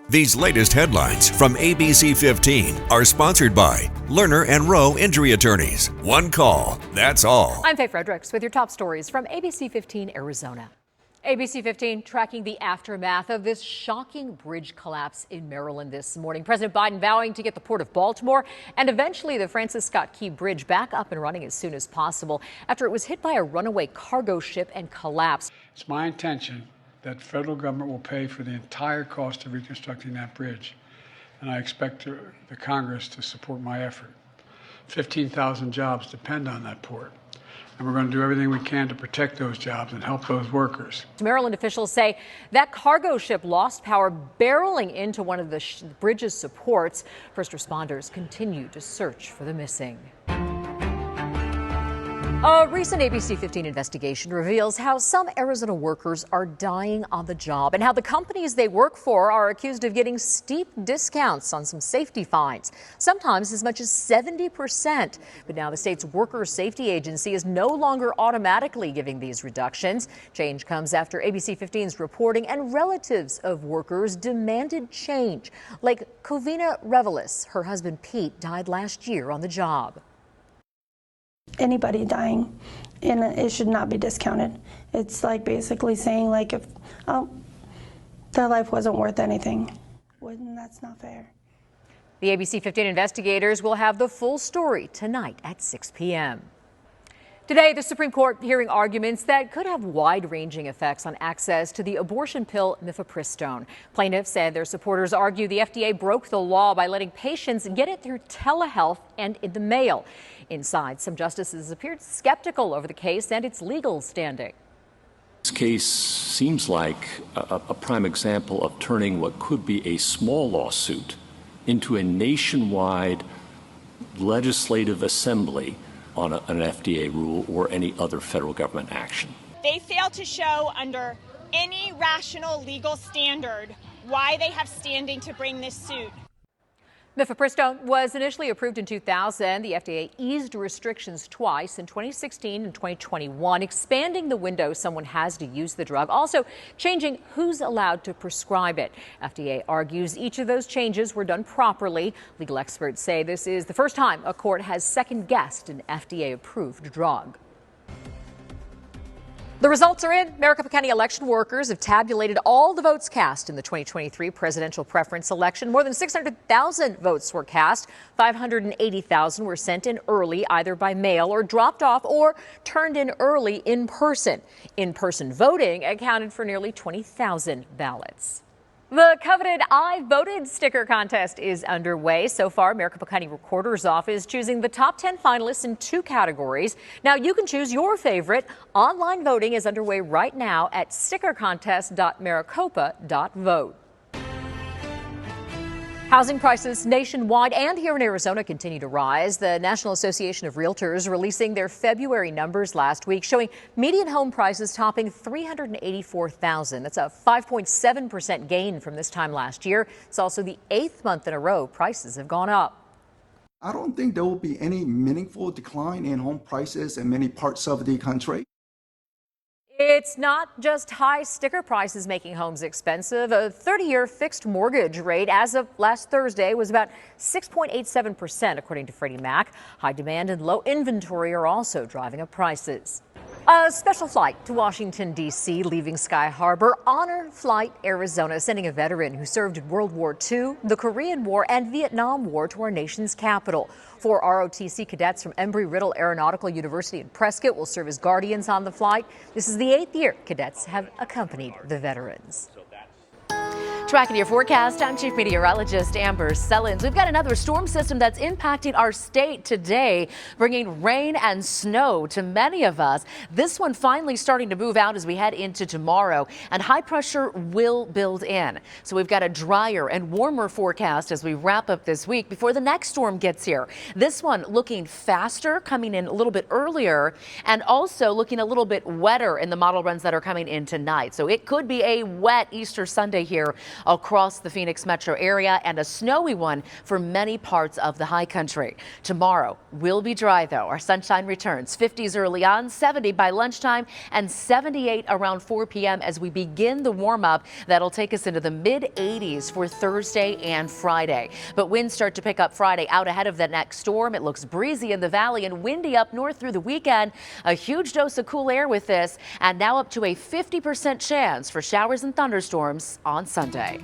These latest headlines from ABC15 are sponsored by Lerner and Rowe Injury Attorneys. One call, that's all. I'm Faye Fredericks with your top stories from ABC15 Arizona. ABC15 tracking the aftermath of this shocking bridge collapse in Maryland this morning. President Biden vowing to get the port of Baltimore and eventually the Francis Scott Key Bridge back up and running as soon as possible after it was hit by a runaway cargo ship and collapsed. It's my intention that federal government will pay for the entire cost of reconstructing that bridge, and I expect the Congress to support my effort. 15,000 jobs depend on that port. And we're going to do everything we can to protect those jobs and help those workers. Maryland officials say that cargo ship lost power barreling into one of the bridge's supports. First responders continue to search for the missing. A recent ABC15 investigation reveals how some Arizona workers are dying on the job and how the companies they work for are accused of getting steep discounts on some safety fines, sometimes as much as 70%. But now the state's Workers' Safety Agency is no longer automatically giving these reductions. Change comes after ABC15's reporting and relatives of workers demanded change, like Covina Revelis. Her husband Pete died last year on the job. Anybody dying, and it should not be discounted. It's like basically saying like if their life wasn't worth anything, that's not fair. The ABC15 investigators will have the full story tonight at 6 p.m. Today, the Supreme Court hearing arguments that could have wide-ranging effects on access to the abortion pill mifepristone. Plaintiffs said their supporters argue the FDA broke the law by letting patients get it through telehealth and in the mail. Inside, some justices appeared skeptical over the case and its legal standing. This case seems like a prime example of turning what could be a small lawsuit into a nationwide legislative assembly on an FDA rule or any other federal government action. They fail to show under any rational legal standard why they have standing to bring this suit. Mifepristone was initially approved in 2000. The FDA eased restrictions twice in 2016 and 2021, expanding the window someone has to use the drug, also changing who's allowed to prescribe it. FDA argues each of those changes were done properly. Legal experts say this is the first time a court has second-guessed an FDA-approved drug. The results are in. Maricopa County election workers have tabulated all the votes cast in the 2023 presidential preference election. More than 600,000 votes were cast. 580,000 were sent in early, either by mail or dropped off or turned in early in person. In-person voting accounted for nearly 20,000 ballots. The coveted I Voted sticker contest is underway. So far, Maricopa County Recorder's Office choosing the top 10 finalists in 2 categories. Now you can choose your favorite. Online voting is underway right now at stickercontest.maricopa.vote. Housing prices nationwide and here in Arizona continue to rise. The National Association of Realtors releasing their February numbers last week, showing median home prices topping $384,000. That's a 5.7% gain from this time last year. It's also the 8th month in a row prices have gone up. I don't think there will be any meaningful decline in home prices in many parts of the country. It's not just high sticker prices making homes expensive. A 30-year fixed mortgage rate as of last Thursday was about 6.87%, according to Freddie Mac. High demand and low inventory are also driving up prices. A special flight to Washington, D.C., leaving Sky Harbor. Honor Flight Arizona, sending a veteran who served in World War II, the Korean War, and Vietnam War to our nation's capital. 4 ROTC cadets from Embry-Riddle Aeronautical University in Prescott will serve as guardians on the flight. This is the 8th year cadets have accompanied the veterans. Tracking your forecast, I'm Chief Meteorologist Amber Sellens. We've got another storm system that's impacting our state today, bringing rain and snow to many of us. This one finally starting to move out as we head into tomorrow, and high pressure will build in. So we've got a drier and warmer forecast as we wrap up this week before the next storm gets here. This one looking faster, coming in a little bit earlier, and also looking a little bit wetter in the model runs that are coming in tonight. So it could be a wet Easter Sunday here across the Phoenix metro area and a snowy one for many parts of the high country. Tomorrow will be dry, though. Our sunshine returns. 50s early on, 70 by lunchtime, and 78 around 4 p.m. as we begin the warm up. That'll take us into the mid-80s for Thursday and Friday. But winds start to pick up Friday out ahead of the next storm. It looks breezy in the valley and windy up north through the weekend. A huge dose of cool air with this, and now up to a 50% chance for showers and thunderstorms on Sunday.